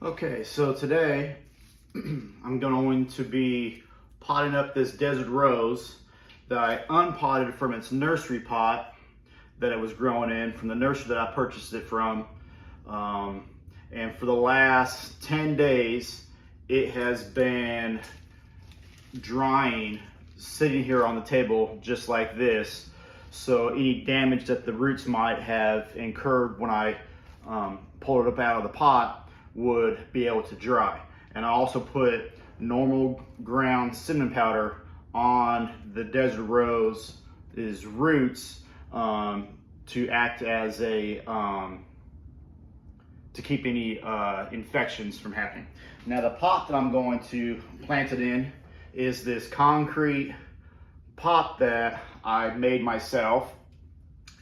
Okay, so today I'm going to be potting up this desert rose that I unpotted from its nursery pot that it was growing in from the nursery that I purchased it from. And for the last 10 days, it has been drying, sitting here on the table just like this. So any damage that the roots might have incurred when I pulled it up out of the pot would be able to dry. And I also put normal ground cinnamon powder on the desert rose's roots to act as a to keep any infections from happening. Now the pot that I'm going to plant it in is this concrete pot that I made myself,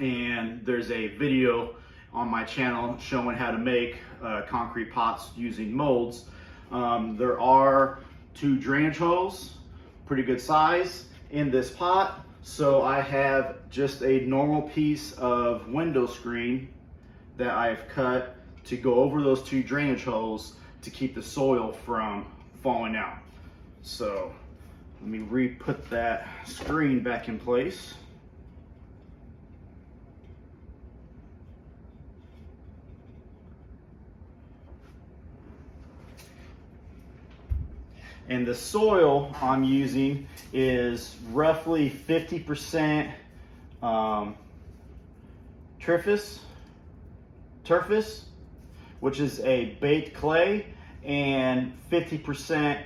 and there's a video on my channel showing how to make concrete pots using molds. There are 2 drainage holes, pretty good size, in this pot. So I have just a normal piece of window screen that I've cut to go over those 2 drainage holes to keep the soil from falling out. So let me re-put that screen back in place. And the soil I'm using is roughly 50% turfus, which is a baked clay, and 50%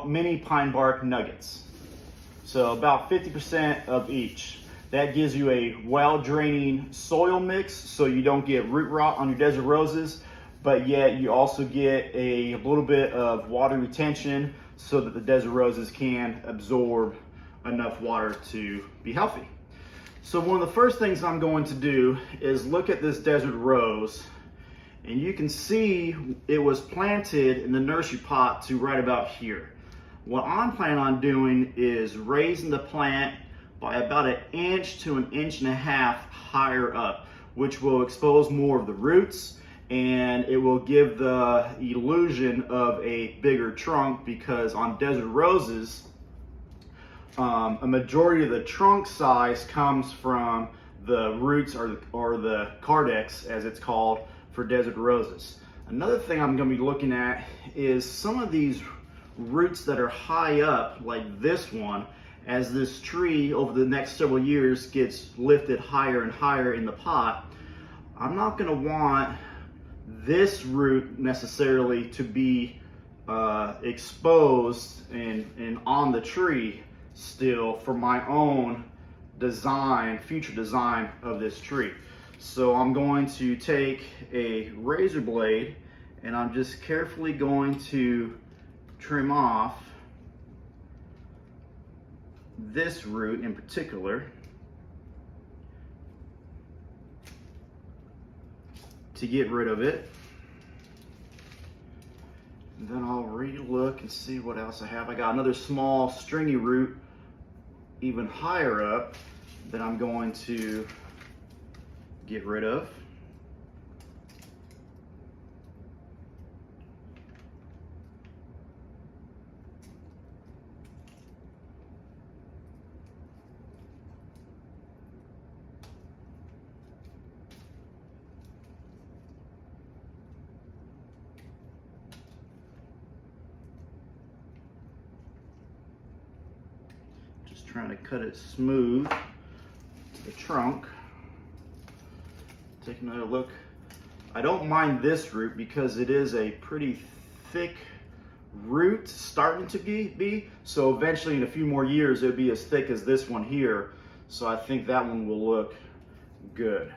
mini pine bark nuggets. So about 50% of each. That gives you a well-draining soil mix so you don't get root rot on your desert roses, but yet you also get a little bit of water retention so that the desert roses can absorb enough water to be healthy. So one of the first things I'm going to do is look at this desert rose, and you can see it was planted in the nursery pot to right about here. What I'm planning on doing is raising the plant by about 1 inch to 1.5 inches higher up, which will expose more of the roots, and it will give the illusion of a bigger trunk, because on desert roses, a majority of the trunk size comes from the roots or the cardex, as it's called, for desert roses. Another thing I'm going to be looking at is some of these roots that are high up, like this one. As this tree over the next several years gets lifted higher and higher in the pot, I'm not going to want this root necessarily to be exposed and on the tree still for my own design, future design of this tree. So I'm going to take a razor blade and I'm just carefully going to trim off this root in particular to get rid of it. And then I'll re-look and see what else I have. I got another small stringy root even higher up that I'm going to get rid of. Just trying to cut it smooth to the trunk. Take another look. I don't mind this root because it is a pretty thick root starting to be. So eventually in a few more years it'll be as thick as this one here. So I think that one will look good.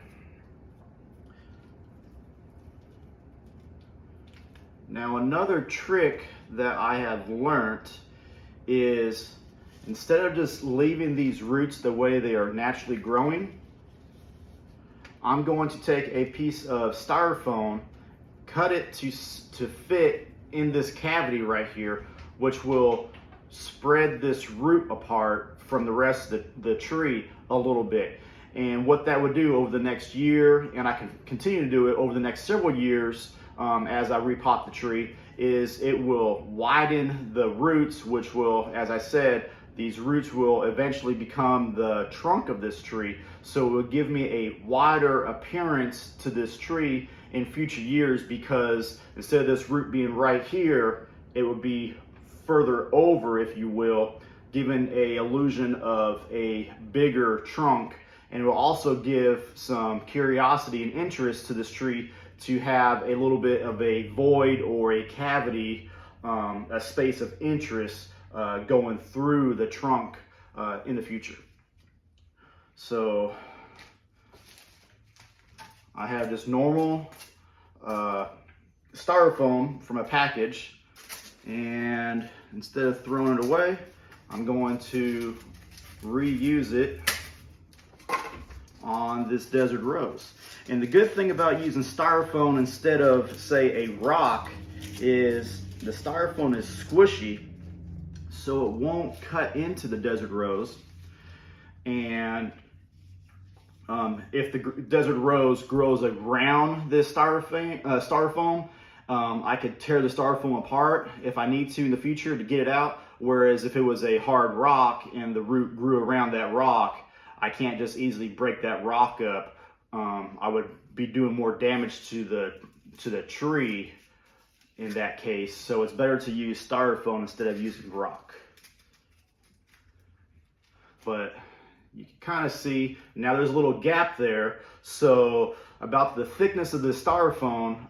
Now another trick that I have learned is, instead of just leaving these roots the way they are naturally growing, I'm going to take a piece of styrofoam, cut it to fit in this cavity right here, which will spread this root apart from the rest of the tree a little bit. And what that would do over the next year, and I can continue to do it over the next several years, as I repot the tree is it will widen the roots, which will, as I said, these roots will eventually become the trunk of this tree. So it will give me a wider appearance to this tree in future years, because instead of this root being right here, it would be further over, if you will, giving a illusion of a bigger trunk. And it will also give some curiosity and interest to this tree to have a little bit of a void or a cavity, a space of interest going through the trunk in the future. So I have this normal styrofoam from a package, and instead of throwing it away, I'm going to reuse it on this desert rose. And the good thing about using styrofoam instead of, say, a rock is the styrofoam is squishy, so it won't cut into the desert rose. And if the desert rose grows around this styrofoam, I could tear the styrofoam apart if I need to in the future to get it out. Whereas if it was a hard rock and the root grew around that rock, I can't just easily break that rock up. I would be doing more damage to the tree in that case. So it's better to use styrofoam instead of using rock. But you can kind of see now there's a little gap there. So about the thickness of the styrofoam,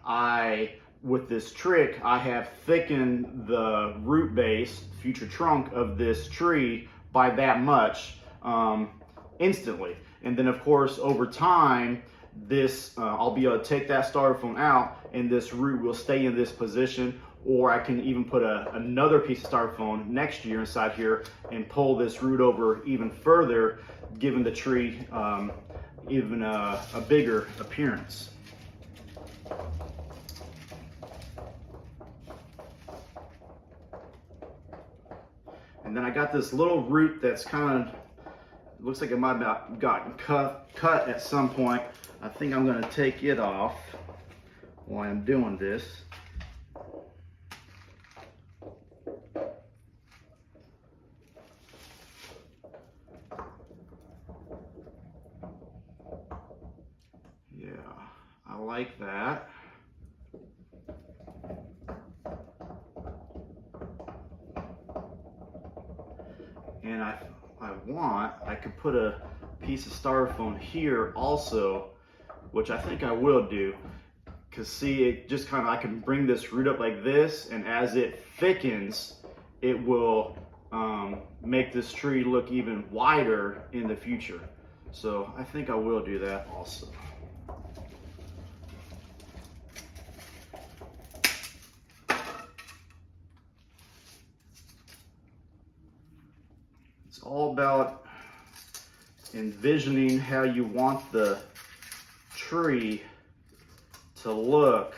with this trick, I have thickened the root base, future trunk of this tree by that much instantly. And then of course, over time, I'll be able to take that styrofoam out and this root will stay in this position, or I can even put another piece of styrofoam next year inside here and pull this root over even further, giving the tree even a bigger appearance. And then I got this little root that's kind of, looks like it might have gotten cut at some point. I think I'm going to take it off while I'm doing this. Yeah, I like that. And I could put a piece of styrofoam here also, which I think I will do, because see, it just kind of, I can bring this root up like this, and as it thickens, it will make this tree look even wider in the future. So I think I will do that also. It's all about envisioning how you want the tree to look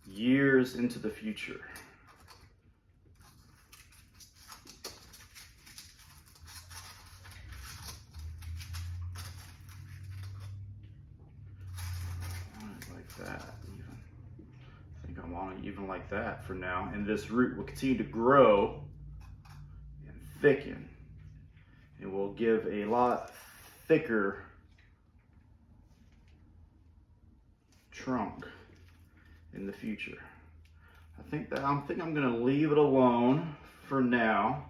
years into the future. Like that even. I think I want it even like that for now. And this root will continue to grow and thicken. It will give a lot thicker trunk in the future. I think I'm going to leave it alone for now,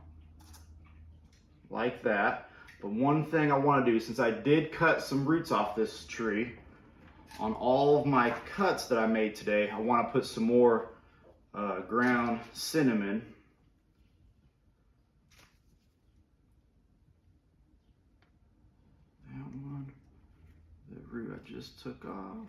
like that. But one thing I want to do, since I did cut some roots off this tree, on all of my cuts that I made today, I want to put some more ground cinnamon. That one, the root I just took off.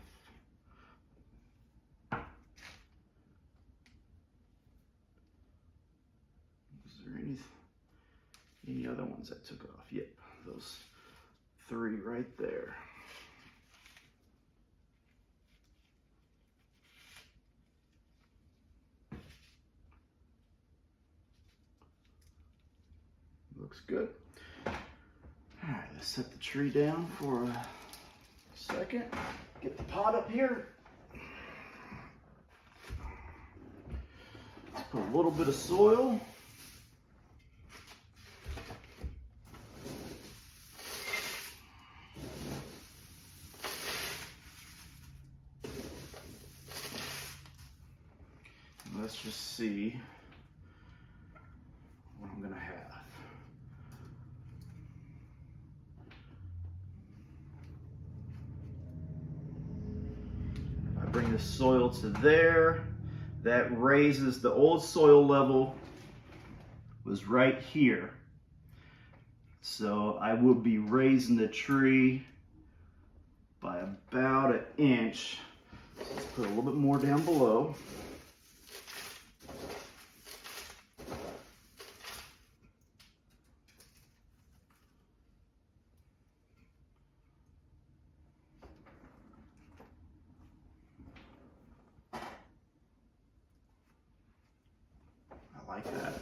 Any other ones I took off? Yep, those 3 right there. Looks good. All right, let's set the tree down for a second. Get the pot up here. Put a little bit of soil. Let's just see what I'm gonna have. If I bring the soil to there, that raises the old soil level was right here. So I will be raising the tree by about 1 inch. So let's put a little bit more down below. Like that.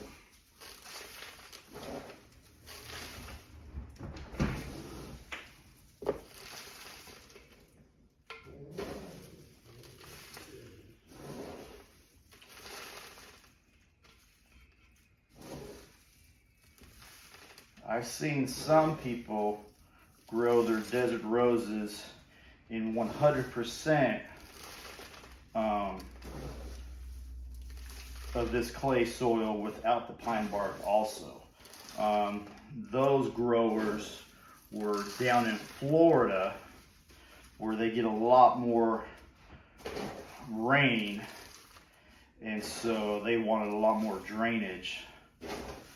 I've seen some people grow their desert roses in 100% of this clay soil without the pine bark also. Those growers were down in Florida where they get a lot more rain, and so they wanted a lot more drainage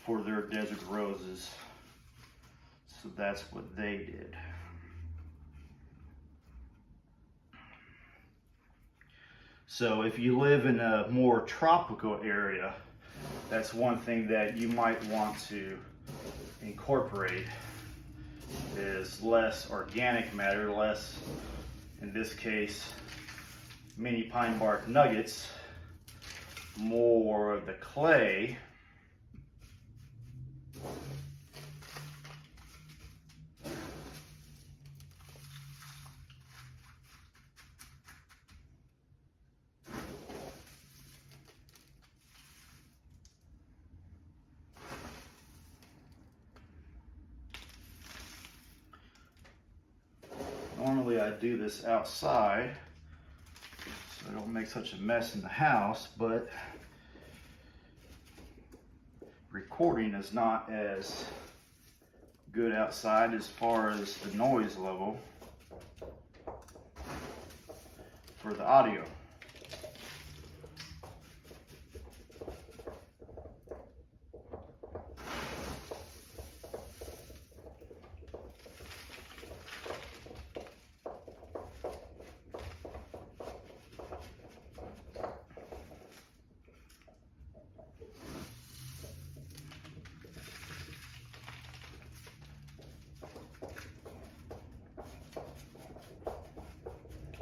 for their desert roses. So that's what they did. So if you live in a more tropical area, that's one thing that you might want to incorporate is less organic matter, less, in this case, mini pine bark nuggets, more of the clay. Normally I do this outside so I don't make such a mess in the house, but recording is not as good outside as far as the noise level for the audio.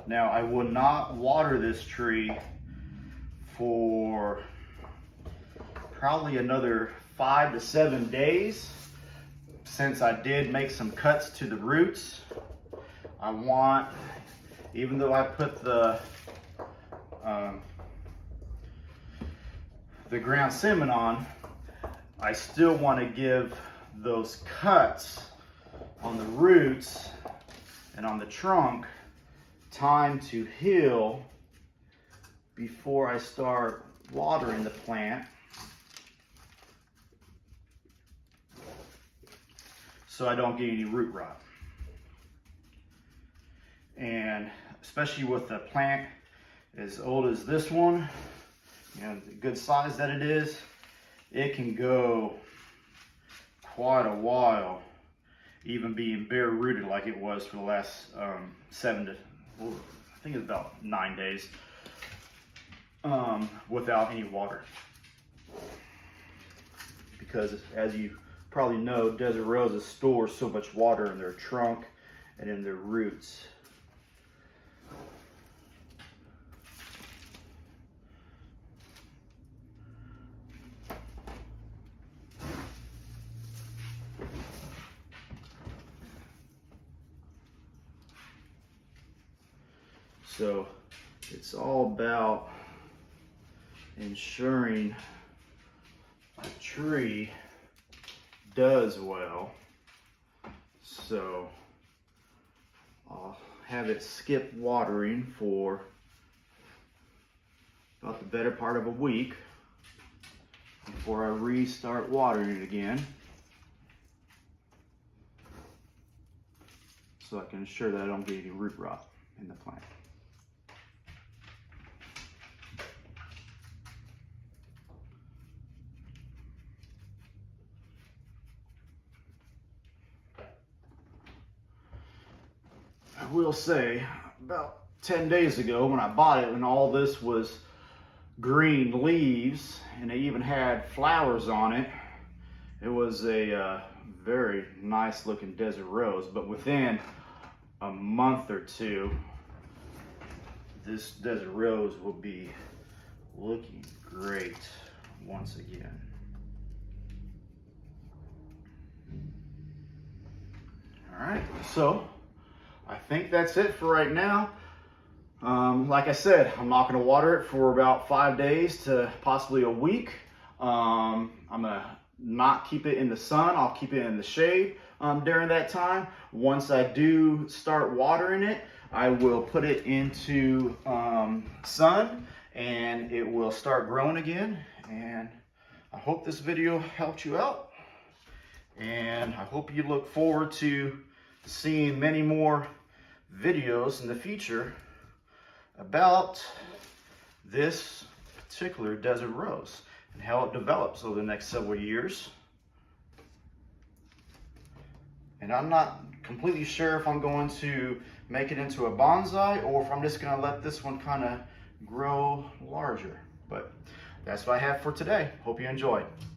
Now, I will not water this tree for probably another 5 to 7 days, since I did make some cuts to the roots. I want, even though I put the ground cement on, I still want to give those cuts on the roots and on the trunk time to heal before I start watering the plant, so I don't get any root rot. And especially with a plant as old as this one, you know, the good size that it is, it can go quite a while, even being bare rooted like it was for the last 7 to, I think it's about 9 days, without any water. Because as you probably know, desert roses store so much water in their trunk and in their roots. So it's all about ensuring the tree does well. So I'll have it skip watering for about the better part of a week before I restart watering it again, so I can ensure that I don't get any root rot in the plant. I will say, about 10 days ago when I bought it, when all this was green leaves and it even had flowers on it, it was a very nice looking desert rose. But within a month or two, this desert rose will be looking great once again. All right, so I think that's it for right now. Like I said, I'm not going to water it for about 5 days to possibly a week. I'm going to not keep it in the sun. I'll keep it in the shade during that time. Once I do start watering it, I will put it into sun and it will start growing again. And I hope this video helped you out. And I hope you look forward to seeing many more videos in the future about this particular desert rose and how it develops over the next several years. And I'm not completely sure if I'm going to make it into a bonsai or if I'm just going to let this one kind of grow larger. But that's what I have for today. Hope you enjoyed.